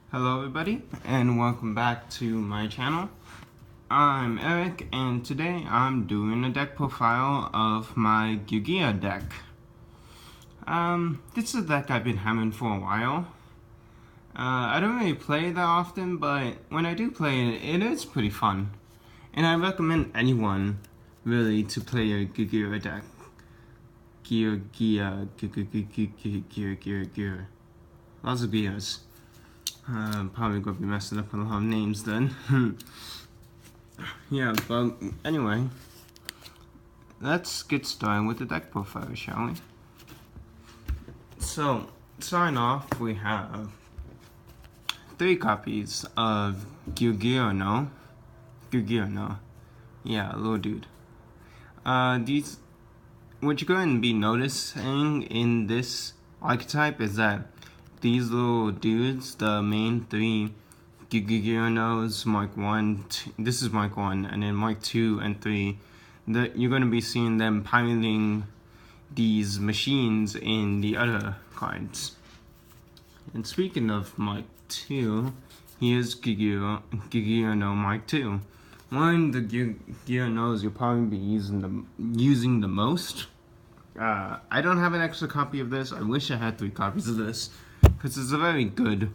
Hello everybody, and welcome back to my channel. I'm Eric, and today I'm doing a deck profile of my Geargia deck. This is a deck I've been having for a while. I don't really play it that often, but when I do play it, it is pretty fun. And I recommend anyone, really, to play a Geargia deck. Geargia. Lots of gears. Probably gonna be messing up a lot of names then. Yeah, but anyway, let's get started with the deck profile, shall we? So, starting off, we have 3 copies of Geargia. Yeah, little dude. These, what you're going to be noticing in this archetype is that these little dudes, the main 3 Geargianos, Mark 1, this is Mark 1, and then Mark 2 and 3, you're going to be seeing them piloting these machines in the other cards. And speaking of Mark 2, here's Geargiano Mark 2. One of the Geargianos you'll probably be using the most. I don't have an extra copy of this. I wish I had 3 copies of this, because it's a very good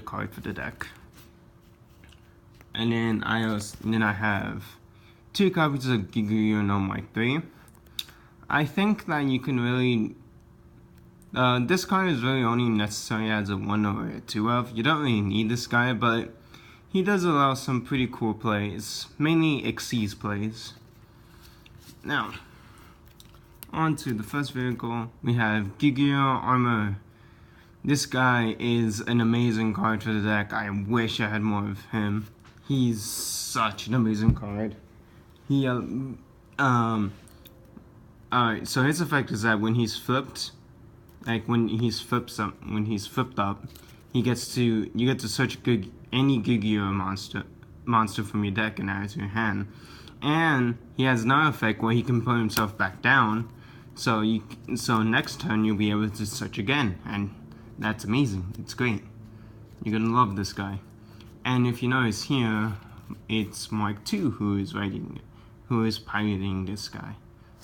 card for the deck. And then I have 2 copies of Geargiano Mark 3. I think that you can really this card is really only necessary as a 1 or a 2 of. You don't really need this guy, but he does allow some pretty cool plays, mainly Xyz plays. Now, on to the first vehicle, we have Geargia Armor. This guy is an amazing card for the deck. I wish I had more of him. He's such an amazing card. He, alright, so his effect is that when he's flipped, like when he's flipped up, you get to search any Geargia monster from your deck and add it to your hand. And he has another effect where he can put himself back down. So next turn you'll be able to search again, and that's amazing. It's great. You're gonna love this guy. And if you notice here, it's Mark 2 who is piloting this guy.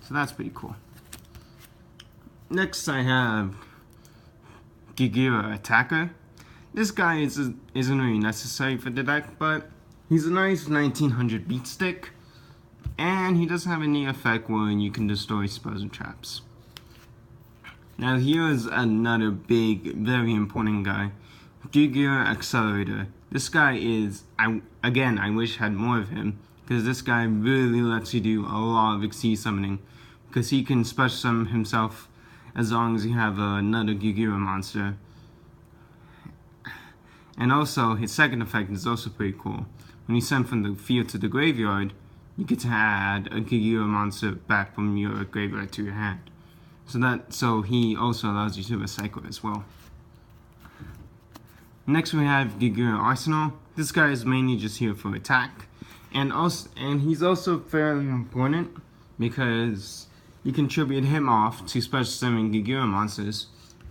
So that's pretty cool. Next I have Geargia Attacker. This guy isn't really necessary for the deck, but he's a nice 1900 beat stick. And he doesn't have any effect where you can destroy spells and traps. Now here is another big, very important guy, Geargia Accelerator. This guy is, I wish I had more of him, because this guy really lets you do a lot of Xyz summoning, because he can special summon himself as long as you have another Geargia monster. And also, his second effect is also pretty cool. When you send from the field to the graveyard, you get to add a Geargia monster back from your graveyard to your hand. So he also allows you to recycle as well. Next we have Geargia Arsenal. This guy is mainly just here for attack, and he's also fairly important because you can tribute him off to special summon Geargia monsters.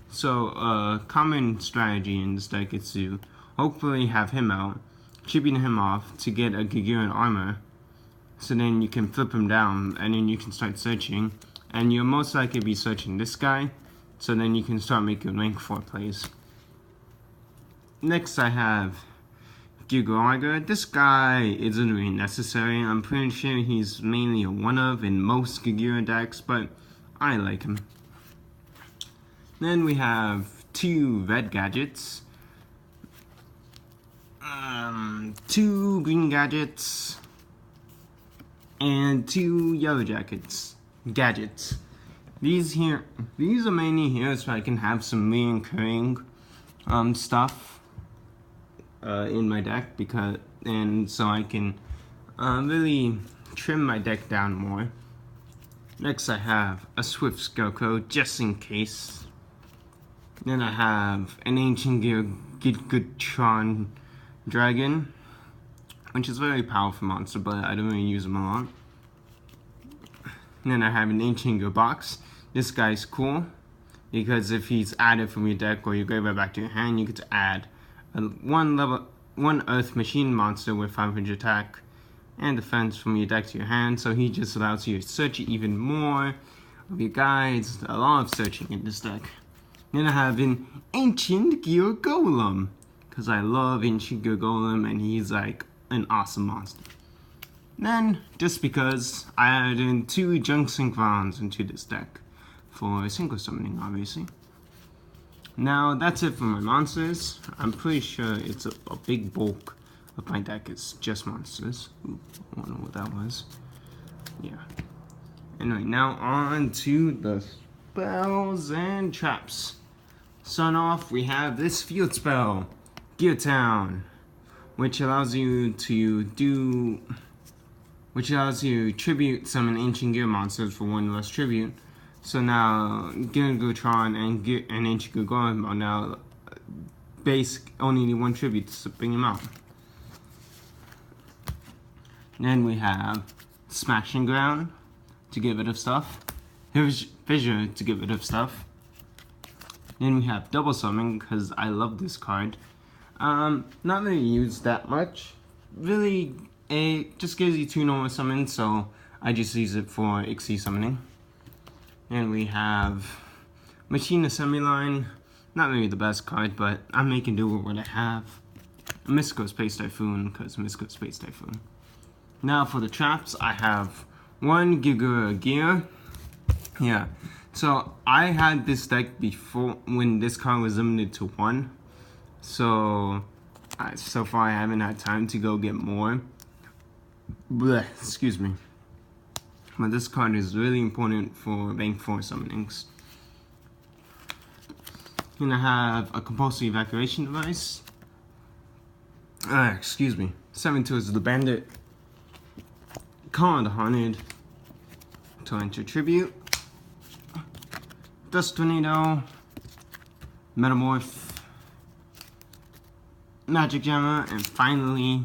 So a common strategy in this deck is to hopefully have him out, tribute him off to get a Geargia Armor. So then you can flip him down, and then you can start searching, and you'll most likely be searching this guy, so then you can start making rank 4 plays. Next I have Geargia. This guy isn't really necessary. I'm pretty sure he's mainly a 1 of in most Geargia decks, but I like him. Then we have 2 red gadgets, 2 green gadgets, and 2 yellow gadgets. These are mainly here so I can have some reoccurring stuff in my deck, so I can really trim my deck down more. Next I have a Swift Scarecrow just in case. Then I have an Ancient Geargia Dragon, which is a very powerful monster, but I don't really use him a lot. And then I have an Ancient Gearbox. This guy's cool because if he's added from your deck or you give it back to your hand, you get to add one Earth Machine monster with 500 attack and defense from your deck to your hand, so he just allows you to search even more of your guides. A lot of searching in this deck. Then I have an Ancient Gear Golem, because I love Ancient Gear Golem and he's like an awesome monster. Then, just because, I added in 2 Junk Synchronons into this deck for synchro summoning, obviously. Now, that's it for my monsters. I'm pretty sure it's a big bulk of my deck is just monsters. Ooh, I don't know what that was. Yeah. Anyway, now on to the spells and traps. Starting off, we have this field spell, Gear Town, which allows you to tribute summon ancient gear monsters for 1 less tribute. So now, Geargia and Ancient Gear Golem are now only need 1 tribute to bring them out. Then we have Smashing Ground to get rid of stuff, Fissure to get rid of stuff. Then we have Double Summon, because I love this card. Not really used that much. Really, it just gives you 2 normal summons, so I just use it for XC summoning. And we have Machine Assembly Line. Not really the best card, but I'm making do with what I have. Mystical Space Typhoon, because Mystical Space Typhoon. Now for the traps, I have 1 Geargia. Yeah, so I had this deck before when this card was limited to 1. So far I haven't had time to go get more. Blech, excuse me. But this card is really important for rank 4 summonings. Then I have a compulsory evacuation device. Excuse me. 7 tools of the bandit. Call the Haunted. Torrential Tribute. Dust Tornado. Metamorph. Magic Jammer. And finally,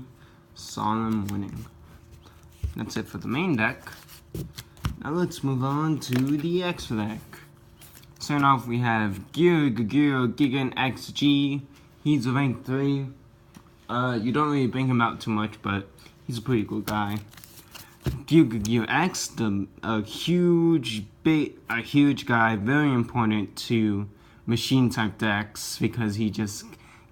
Solemn Winning. That's it for the main deck. Now let's move on to the extra deck. Starting off, we have Geargia Gigan XG. He's a rank 3. You don't really bring him out too much, but he's a pretty good guy. Geargia X, a huge guy, very important to machine type decks because he just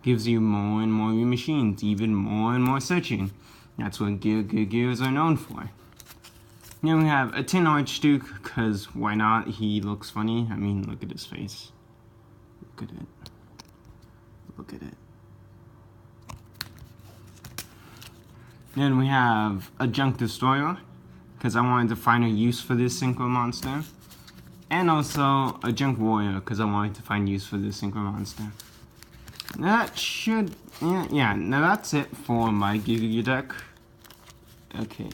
gives you more and more machines, even more and more searching. That's what Gears are known for. Then we have a Tin Archduke, because why not? He looks funny. I mean, look at his face. Look at it. Look at it. Then we have a Junk Destroyer, because I wanted to find a use for this synchro monster. And also a Junk Warrior, because I wanted to find use for this synchro monster. That should... Yeah, now that's it for my Geargia deck. Okay.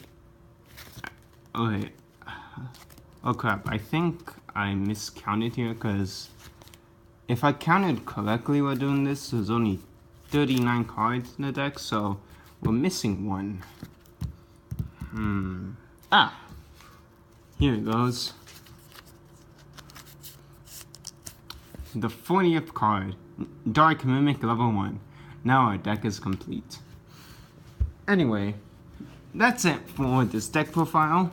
Okay. Oh crap, I think I miscounted here, because if I counted correctly while doing this, there's only 39 cards in the deck, so we're missing 1. Here it goes. The 40th card, Dark Mimic level 1. Now our deck is complete. Anyway, that's it for this deck profile.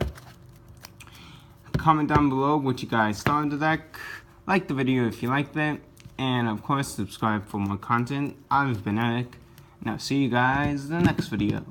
Comment down below what you guys thought of the deck. Like the video if you liked it. And of course, subscribe for more content. I've been Eric. And I'll see you guys in the next video.